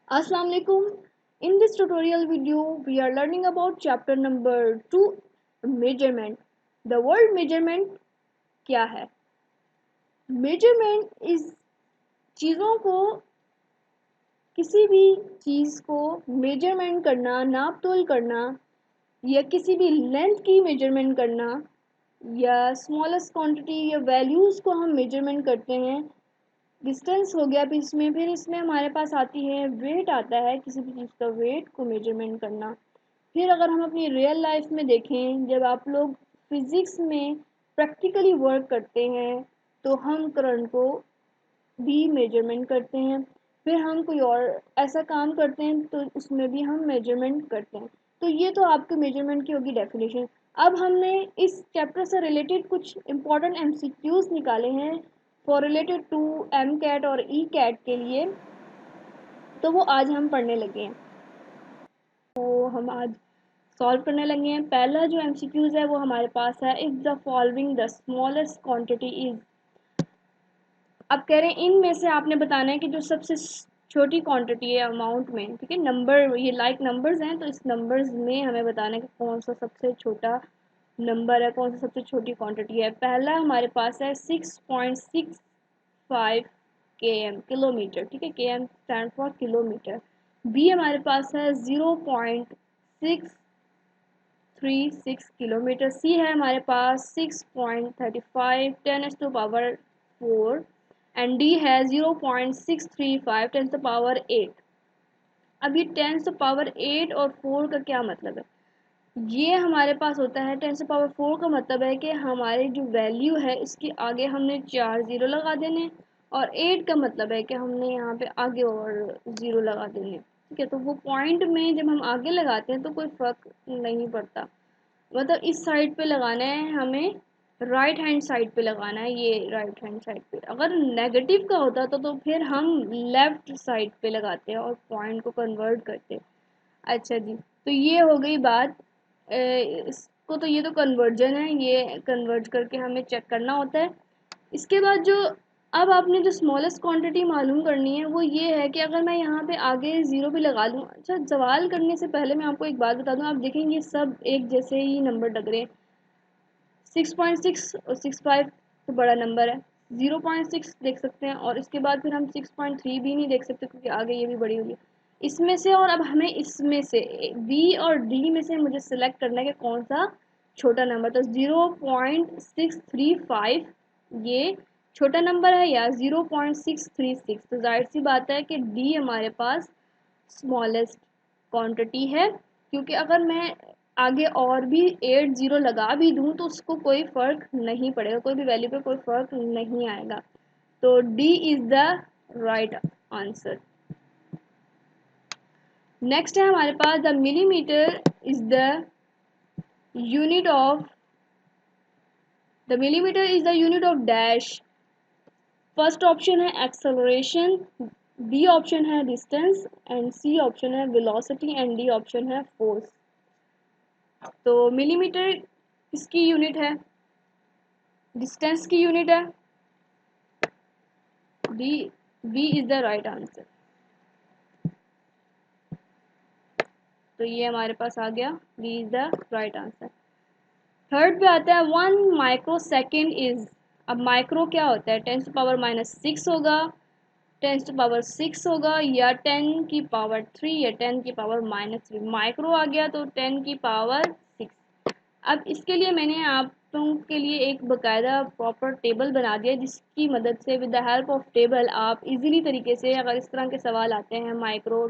Assalamu alaikum. In this tutorial video, we are learning about chapter number 2 measurement. The word measurement क्या है? Measurement is चीज़ों को किसी भी चीज़ को मेजरमेंट करना, नाप तोल करना या किसी भी लेंथ की मेजरमेंट करना या स्मॉलेस्ट क्वांटिटी या वैल्यूज़ को हम मेजरमेंट करते हैं। डिस्टेंस हो गया फिर इसमें हमारे पास आती है वेट आता है, किसी भी चीज़ का वेट को मेजरमेंट करना। फिर अगर हम अपनी रियल लाइफ में देखें, जब आप लोग फिज़िक्स में प्रैक्टिकली वर्क करते हैं तो हम करंट को भी मेजरमेंट करते हैं। फिर हम कोई और ऐसा काम करते हैं तो उसमें भी हम मेजरमेंट करते हैं। तो ये तो आपके मेजरमेंट की होगी डेफिनेशन। अब हमने इस चैप्टर से रिलेटेड कुछ इंपॉर्टेंट एमसीक्यूज निकाले हैं for related to M CAT और ई कैट के लिए, तो वो आज हम पढ़ने लगे हैं। तो हम आज सॉल्व करने लगे हैं। पहला जो एमसीक्यूज है वो हमारे पास है, if the following the smallest quantity is. अब कह रहे हैं इनमें से आपने बताना है कि जो सबसे छोटी क्वांटिटी है अमाउंट में, ठीक है, नंबर, ये लाइक नंबर्स हैं तो इस नंबर्स में हमें बताना है कि कौन सा सबसे छोटा नंबर है, कौन सा सबसे छोटी क्वांटिटी है। पहला हमारे पास है 6.65 km, किलोमीटर, ठीक है, km stand for kilometre. B हमारे पास है 0.636 किलोमीटर। सी है हमारे पास 6.35 10⁻⁴ एंड डी है 0.635 10⁻⁸। अब ये 10⁻⁸ और 4 का क्या मतलब है? ये हमारे पास होता है 10⁻⁴ का मतलब है कि हमारी जो वैल्यू है इसके आगे हमने 4 ज़ीरो लगा देने, और 8 का मतलब है कि हमने यहाँ पे आगे और ज़ीरो लगा देने। ठीक है, तो वो पॉइंट में जब हम आगे लगाते हैं तो कोई फ़र्क नहीं पड़ता। मतलब इस साइड पे लगाना है हमें, राइट हैंड साइड पे लगाना है, ये राइट हैंड साइड पे। अगर नेगेटिव का होता तो फिर हम लेफ्ट साइड पे लगाते हैं और पॉइंट को कन्वर्ट करते। अच्छा जी, तो ये हो गई बात। इसको तो ये तो कन्वर्जन है, ये कन्वर्ट करके हमें चेक करना होता है। इसके बाद जो अब आपने जो स्मॉलेस्ट क्वांटिटी मालूम करनी है वो ये है कि अगर मैं यहाँ पे आगे ज़ीरो भी लगा लूँ। अच्छा, सवाल करने से पहले मैं आपको एक बात बता दूँ, आप देखेंगे सब एक जैसे ही नंबर लग रहे हैं। 6.6 और 6.5 तो बड़ा नंबर है, 0.6 देख सकते हैं, और इसके बाद फिर हम 6.3 भी नहीं देख सकते क्योंकि आगे ये भी बड़ी होगी इसमें से। और अब हमें इसमें से बी और डी में से मुझे सिलेक्ट करना है कि कौन सा छोटा नंबर। तो 0.635 ये छोटा नंबर है या 0.636? तो जाहिर सी बात है कि डी हमारे पास स्मॉलेस्ट क्वांटिटी है, क्योंकि अगर मैं आगे और भी 8 ज़ीरो लगा भी दूँ तो उसको कोई फ़र्क नहीं पड़ेगा, कोई भी वैल्यू पे कोई फ़र्क नहीं आएगा। तो D is the right answer. Next है हमारे पास, the millimetre is the unit of, the millimetre is the unit of dash. First option है एक्सेलरेशन, बी ऑप्शन है डिस्टेंस एंड सी ऑप्शन है वेलोसिटी एंड डी ऑप्शन है force. तो millimetre किसकी unit है? डिस्टेंस की यूनिट है। D, B is the right answer. तो ये हमारे पास आ गया, B is the right answer. Third पे आता है 1 माइक्रो सेकेंड इज। अब माइक्रो क्या होता है? 10⁻⁻⁶ होगा, 10⁻⁶ होगा, या 10⁻³ या 10⁻⁻3। माइक्रो आ गया तो 10⁻⁶। अब इसके लिए मैंने आप लोगों के लिए एक बकायदा प्रॉपर टेबल बना दिया, जिसकी मदद से with the help of table आप इजीली तरीके से, अगर इस तरह के सवाल आते हैं माइक्रो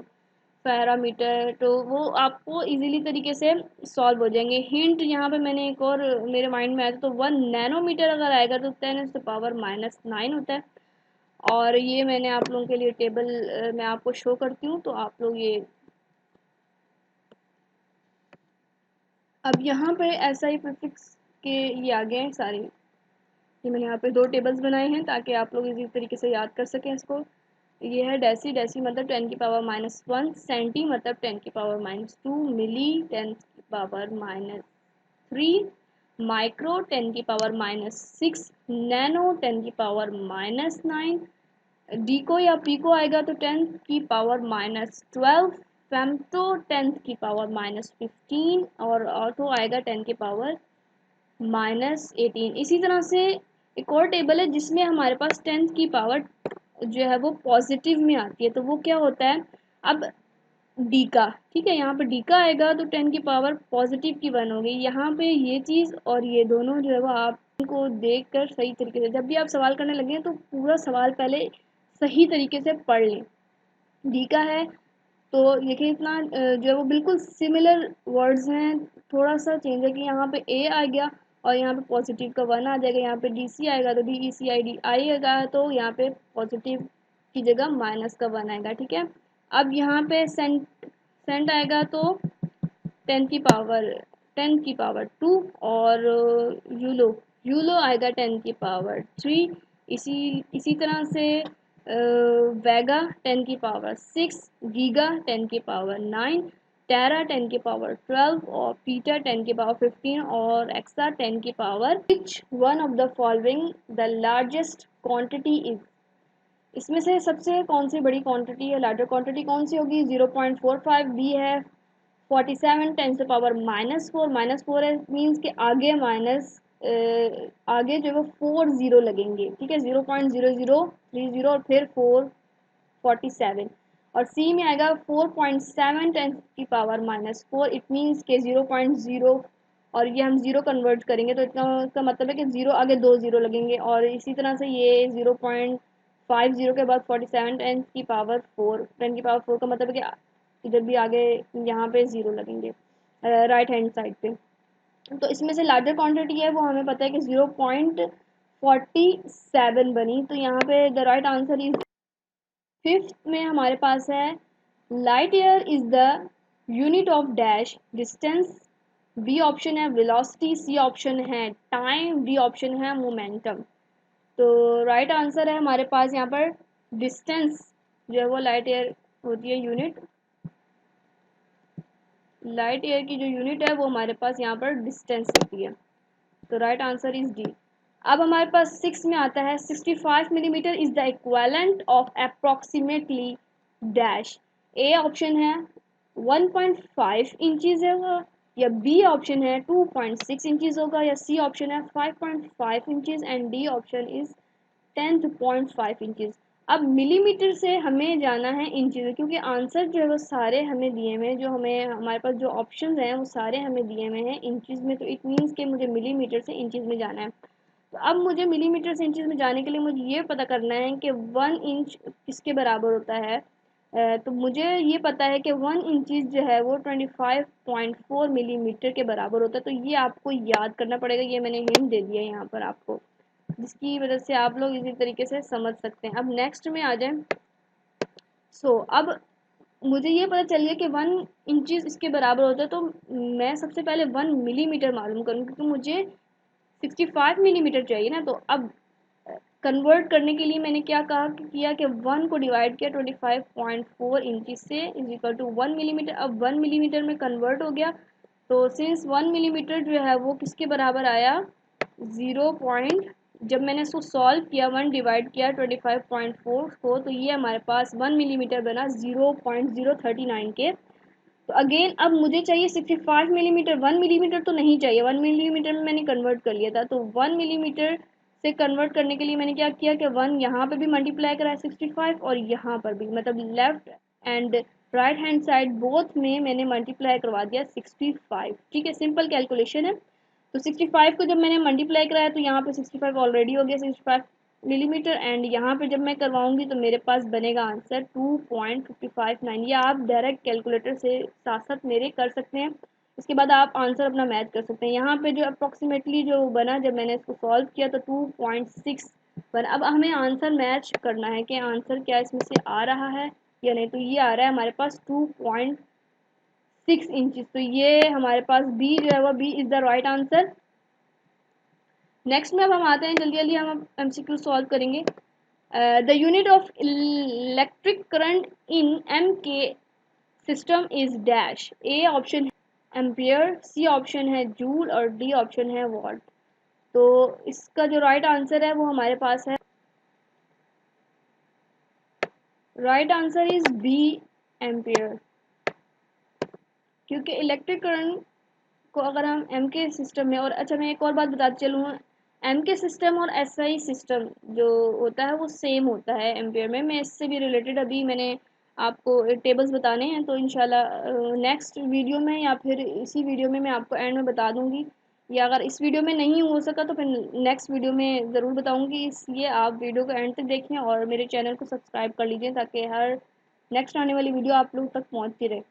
पैरामीटर, तो वो आपको इजीली तरीके से सॉल्व हो जाएंगे। हिंट यहाँ पे मैंने एक और मेरे माइंड में आया था, तो 1 नैनोमीटर अगर आएगा तो 10⁻⁹ होता है। और ये मैंने आप लोगों के लिए टेबल मैं आपको शो करती हूँ, तो आप लोग ये, अब यहाँ पे ऐसा ही प्रीफिक्स के ये आ गए हैं सारे। ये मैंने यहाँ पे 2 टेबल्स बनाए हैं ताकि आप लोग इसी तरीके से याद कर सकें इसको। ये है डेसी, डेसी मतलब 10⁻⁻1, सेंटी मतलब 10⁻⁻2, मिली 10⁻⁻3, माइक्रो 10⁻⁻6, नैनो 10⁻⁻9, डी को या पी को आएगा तो 10 की पावर -12, फेमटो 10 की पावर -15 और ऑर्थो आएगा 10 की पावर -18। इसी तरह से एक और टेबल है जिसमें हमारे पास 10 की पावर जो है वो पॉजिटिव में आती है, तो वो क्या होता है, अब डी का, ठीक है, यहाँ पे डी का आएगा तो 10 की पावर पॉजिटिव की 1 होगी। यहाँ पे ये चीज़ और ये दोनों जो है वो आपको देख कर सही तरीके से, जब भी आप सवाल करने लगे तो पूरा सवाल पहले सही तरीके से पढ़ लें। डी का है तो देखिए इतना जो है वो बिल्कुल सिमिलर वर्ड्स हैं, थोड़ा सा चेंज है कि यहाँ पे ए आ गया और यहाँ पे पॉजिटिव का 1 आ जाएगा, यहाँ पे डी सी आएगा तो D E C I D आएगा, तो यहाँ पे पॉजिटिव की जगह माइनस का 1 आएगा, ठीक है। अब यहाँ पे सेंट आएगा तो 10 की पावर 2 और यूलो यूलो आएगा 10 की पावर 3। इसी इसी तरह से वेगा 10 की पावर 6, गीगा 10 की पावर 9, टेरा 10 की पावर 12 और पीटा 10 की पावर 15 और एक्सा 10 की power. Which one of the following the largest quantity is, इसमें से सबसे कौन सी बड़ी क्वांटिटी है, लार्जर क्वांटिटी कौन सी होगी, 0.45, बी है 47 10 से पावर -4, -4 है मीन्स के आगे आगे जो है वो 4 जीरो लगेंगे, ठीक है, 0.0030 और फिर 447 और सी में आएगा 4.7 10 की पावर -4, इट मीन्स के 0.0 और ये हम ज़ीरो कन्वर्ट करेंगे तो इसका मतलब है कि ज़ीरो आगे 2 ज़ीरो लगेंगे और इसी तरह से ये 0.50 के बाद 47 10 की पावर 4 का मतलब है कि इधर भी आगे यहाँ पे ज़ीरो लगेंगे राइट हैंड साइड पे। तो इसमें से लार्जर क्वांटिटी है वो हमें पता है कि 0.47 बनी, तो यहाँ पे the right answer is fifth में हमारे पास है light year is the unit of dash distance, B option है वेलोसिटी, सी ऑप्शन है टाइम, डी ऑप्शन है मोमेंटम। तो राइट आंसर है हमारे पास यहाँ पर डिस्टेंस जो है वो लाइट ईयर होती है यूनिट, लाइट ईयर की जो यूनिट है वो हमारे पास यहाँ पर डिस्टेंस होती है, तो राइट आंसर इज डी। अब हमारे पास 6 में आता है 65 millimetre is the equivalent of approximately dash, A option है 1.5 इंचज होगा या बी ऑप्शन है 2.6 इंचज होगा या सी ऑप्शन है 5.5 inches and D option is 10.5 inches. अब मिलीमीटर से हमें जाना है इंचज में क्योंकि आंसर जो है वो सारे हमें दिए हुए हैं, जो हमें हमारे पास जो ऑप्शंस हैं वो सारे हमें दिए हुए हैं इंचज में, तो इट मीन्स कि मुझे मिलीमीटर से इंचज में जाना है। तो अब मुझे मिलीमीटर से इंचज में जाने के लिए मुझे ये पता करना है कि 1 इंच किसके बराबर होता है। तो मुझे ये पता है कि 1 इंचज जो है वो 25.4 मिलीमीटर के बराबर होता है, तो ये आपको याद करना पड़ेगा, ये मैंने हिंट दे दिया है यहाँ पर आपको, जिसकी वजह से आप लोग इसी तरीके से समझ सकते हैं। अब नेक्स्ट में आ जाएं। अब मुझे ये पता चल गया कि 1 इंचज इसके बराबर होता है, तो मैं सबसे पहले 1 मिलीमीटर मालूम करूँगी क्योंकि मुझे 65 मिलीमीटर चाहिए ना। तो अब कन्वर्ट करने के लिए मैंने क्या किया कि 1 को डिवाइड किया 25.4 इंचज से इज इक्वल टू 1 मिलीमीटर। अब 1 मिलीमीटर में कन्वर्ट हो गया, तो सिंस 1 मिलीमीटर जो है वो किसके बराबर आया, 0 पॉइंट, जब मैंने इसको सॉल्व किया 1 डिवाइड किया 25.4 को, तो ये हमारे पास 1 मिलीमीटर बना 0.039 के। तो अगेन अब मुझे चाहिए 65 मिलीमीटर, 1 मिलीमीटर तो नहीं चाहिए, 1 मिलीमीटर में मैंने कन्वर्ट कर लिया था, तो 1 मिलीमीटर से कन्वर्ट करने के लिए मैंने क्या किया कि 1 यहाँ पे भी मल्टीप्लाई करा 65 और यहाँ पर भी, मतलब left and right hand side both में मैंने मल्टीप्लाई करवा दिया 65, ठीक है, सिंपल कैलकुलेशन है। तो 65 को जब मैंने मल्टीप्लाई कराया तो यहाँ पे 65 ऑलरेडी हो गया 65 मिलीमीटर एंड यहाँ पे जब मैं करवाऊंगी तो मेरे पास बनेगा आंसर 2.559। ये आप डायरेक्ट कैलकुलेटर से साथ साथ मेरे कर सकते हैं, इसके बाद आप आंसर अपना मैच कर सकते हैं। यहाँ पे जो अप्रोक्सीमेटली जो बना जब मैंने इसको सॉल्व किया तो 2.6 बना। अब हमें आंसर मैच करना है कि आंसर क्या इसमें से आ रहा है या नहीं, तो ये आ रहा है हमारे पास 2.6 इंचज, तो ये हमारे पास बी जो है वो B is the right answer. Next में अब हम आते हैं, जल्दी जल्दी हम MCQ सॉल्व करेंगे। The unit of electric current in M K system is dash, A option है एम्पियर, सी ऑप्शन है जूल और डी ऑप्शन है वॉट। तो इसका जो राइट आंसर है वो हमारे पास है right answer is B, ampere. क्योंकि इलेक्ट्रिक करंट को अगर हम एम के सिस्टम में, और अच्छा मैं एक और बात बताती चलूँ, एम के सिस्टम और एस आई सिस्टम जो होता है वो सेम होता है एम्पियर में। मैं इससे भी रिलेटेड अभी मैंने आपको टेबल्स बताने हैं, तो इंशाल्लाह नेक्स्ट वीडियो में या फिर इसी वीडियो में मैं आपको एंड में बता दूंगी, या अगर इस वीडियो में नहीं हो सका तो फिर नेक्स्ट वीडियो में ज़रूर बताऊंगी। इसलिए आप वीडियो को एंड तक देखें और मेरे चैनल को सब्सक्राइब कर लीजिए ताकि हर नेक्स्ट आने वाली वीडियो आप लोग तक पहुँचती रहे।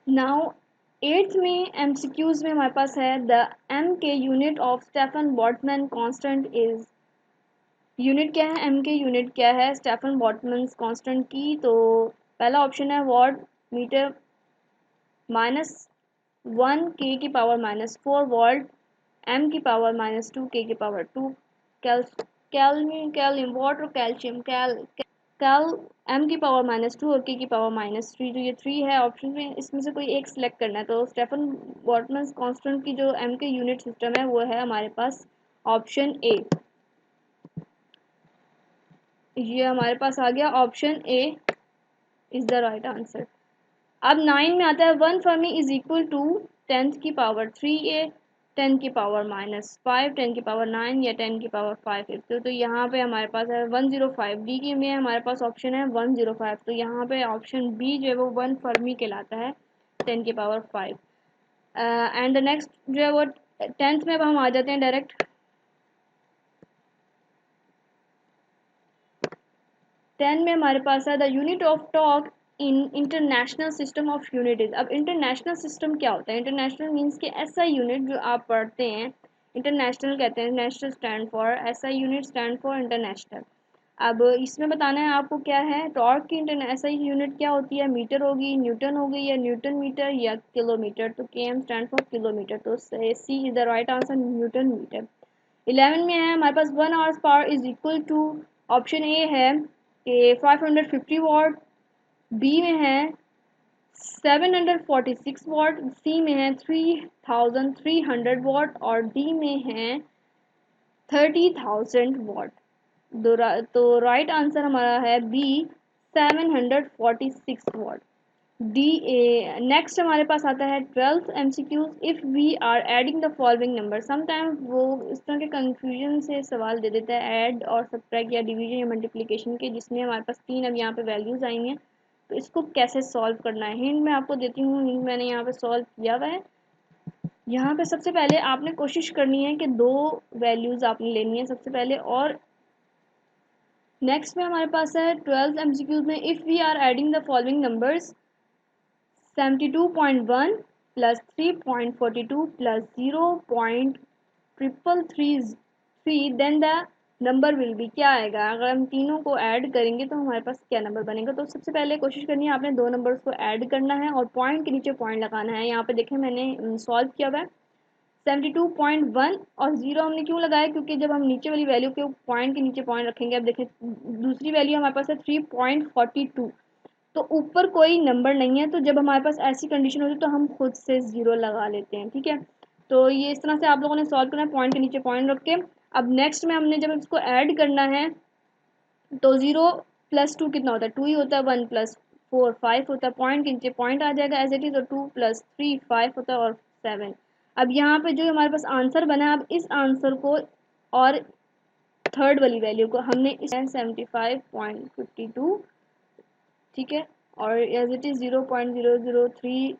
नाउ एट्थ में एमसीक्यूज में हमारे पास है the M K unit of Stefan Boltzmann constant is. Unit क्या है, एम के यूनिट क्या है स्टेफन बोल्ट्जमैन कांस्टेंट की? तो पहला ऑप्शन है वॉट मीटर -1 के की पावर -4 वॉल्ट एम की पावर -2 के की पावर 2 कैल कैल्विन वॉट और कैल्शियम कैल एम की पावर -2 और के की पावर -3। तो ये 3 है ऑप्शन में, इसमें से कोई एक सिलेक्ट करना है। तो स्टेफन बोल्ट्जमैन कांस्टेंट की जो एम के यूनिट सिस्टम है वो है हमारे पास ऑप्शन ए। ये हमारे पास आ गया option A is the right answer. अब 9 में आता है 1 फर्मी इज इक्वल टू 10 की पावर 3a 10 की पावर -5 10 की पावर 9 या 10 की पावर 5। तो यहाँ पे हमारे पास है 105। डी की में हमारे पास ऑप्शन है 105। तो यहाँ पे ऑप्शन बी जो है वो 1 फर्मी कहलाता है 10 की पावर 5। एंड द नेक्स्ट जो है वो 10th में अब हम आ जाते हैं डायरेक्ट। 10 में हमारे पास है the unit of talk in international system of unities. अब इंटरनेशनल सिस्टम क्या होता है? इंटरनेशनल मीन्स कि ऐसा यूनिट जो आप पढ़ते हैं इंटरनेशनल कहते हैं, नेशनल स्टैंड फॉर, ऐसा यूनिट स्टैंड फॉर इंटरनेशनल। अब इसमें बताना है आपको क्या है टॉर्क की ऐसा यूनिट क्या होती है, मीटर होगी, न्यूटन होगी, या न्यूटन मीटर या किलोमीटर। तो के एम स्टैंड फॉर किलोमीटर। तो C is the right answer, newton metre. 11 में है हमारे पास 1 hours power is equal to, option A है कि 550 वॉट, बी में है 746 वॉट, सी में है 3300 वॉट और डी में है 30,000 वॉट। तो राइट आंसर हमारा है B 746 watt. D A. Next हमारे पास आता है 12th MCQs. If we are adding the following number. Sometime वो इस तरह के कंफ्यूजन से सवाल दे देता है ऐड और सब्ट्रैक्ट या डिवीजन या मल्टीप्लिकेशन के, जिसमें हमारे पास 3 अब यहाँ पे वैल्यूज़ आई हैं। तो इसको कैसे सॉल्व करना है, हिंट मैं आपको देती हूँ। हिंट मैंने यहाँ पे सॉल्व किया हुआ है। यहाँ पे सबसे पहले आपने कोशिश करनी है कि 2 वैल्यूज़ आपने लेनी है सबसे पहले। और नेक्स्ट में हमारे पास है 12th एमसीक्यूज में if we are adding the following numbers 72.1 plus 3.42 plus 0.333 then the number will be. क्या आएगा अगर हम तीनों को ऐड करेंगे तो हमारे पास क्या नंबर बनेगा? तो सबसे पहले कोशिश करनी है आपने 2 नंबर्स को ऐड करना है और पॉइंट के नीचे पॉइंट लगाना है। यहाँ पे देखें मैंने सॉल्व किया हुआ है 72.1 और 0 हमने क्यों लगाया, क्योंकि जब हम नीचे वाली वैल्यू के पॉइंट के नीचे पॉइंट रखेंगे, अब देखें दूसरी वैल्यू हमारे पास है 3.42, तो ऊपर कोई नंबर नहीं है। तो जब हमारे पास ऐसी कंडीशन होती है तो हम खुद से 0 लगा लेते हैं, ठीक है। तो ये इस तरह से आप लोगों ने सॉल्व करना है पॉइंट के नीचे पॉइंट रख के। अब नेक्स्ट में हमने जब इसको ऐड करना है तो 0 + 2 कितना होता है? 2 ही होता है। 1 + 4 5 होता है। पॉइंट के नीचे पॉइंट आ जाएगा एज इट इज़, और 2 + 3 5 होता है और 7। अब यहाँ पे जो हमारे पास आंसर बना है, अब इस आंसर को और थर्ड वाली वैल्यू को हमने इस 75.52, ठीक है, और एज इट इज़ 0.003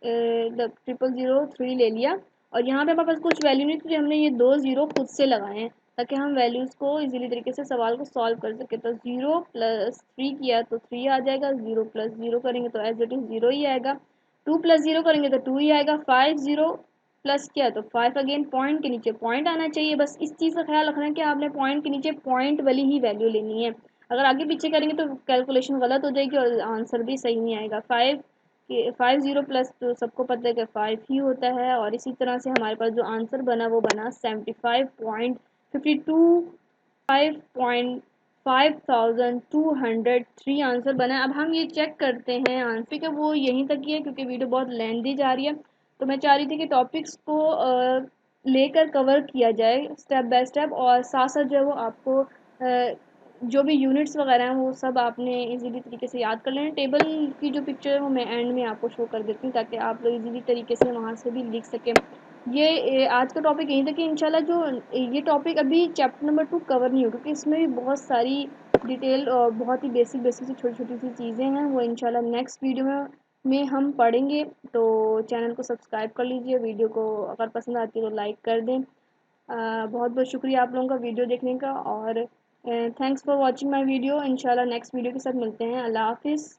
0.003 ले लिया। और यहाँ पे हमारे पास कुछ वैल्यू नहीं थी, हमने ये 2 0 खुद से लगाए हैं ताकि हम वैल्यूज़ को इजीली तरीके से सवाल को सॉल्व कर सके। तो 0 + 3 किया तो 3 आ जाएगा, 0 + 0 करेंगे तो एज इट इज़ 0 ही आएगा, 2 + 0 करेंगे तो 2 ही आएगा, 5 0 प्लस किया तो 5 अगेन, पॉइंट के नीचे पॉइंट आना चाहिए। बस इस चीज़ का ख्याल रखना है कि आपने पॉइंट के नीचे पॉइंट वाली ही वैल्यू लेनी है। अगर आगे पीछे करेंगे तो कैलकुलेशन गलत हो जाएगी और आंसर भी सही नहीं आएगा। 5 0 प्लस तो सबको पता है कि 5 ही होता है। और इसी तरह से हमारे पास जो आंसर बना वो बना 75.52 5203 आंसर बना है। अब हम ये चेक करते हैं आंसर के, वो यहीं तक ही है क्योंकि वीडियो बहुत लेंथी जा रही है। तो मैं चाह रही थी कि टॉपिक्स को लेकर कवर किया जाए स्टेप बाय स्टेप, और साथ साथ जो है वो आपको जो भी यूनिट्स वगैरह हैं वो सब आपने इजीली तरीके से याद कर लेना। टेबल की जो पिक्चर है वो मैं एंड में आपको शो कर देती हूँ ताकि आप लोग इजीली तरीके से वहाँ से भी लिख सकें। आज का टॉपिक यही था कि इंशाल्लाह जो ये टॉपिक अभी चैप्टर नंबर 2 कवर नहीं हो, क्योंकि इसमें भी बहुत सारी डिटेल और बहुत ही बेसिक बेसिक सी छोटी छोटी सी चीज़ें हैं, वो इंशाल्लाह नेक्स्ट वीडियो में हम पढ़ेंगे। तो चैनल को सब्सक्राइब कर लीजिए, वीडियो को अगर पसंद आती है तो लाइक कर दें। बहुत बहुत शुक्रिया आप लोगों का वीडियो देखने का, और thanks for watching my video. इंशाल्लाह नेक्स्ट वीडियो के साथ मिलते हैं। अल्लाह हाफिज़।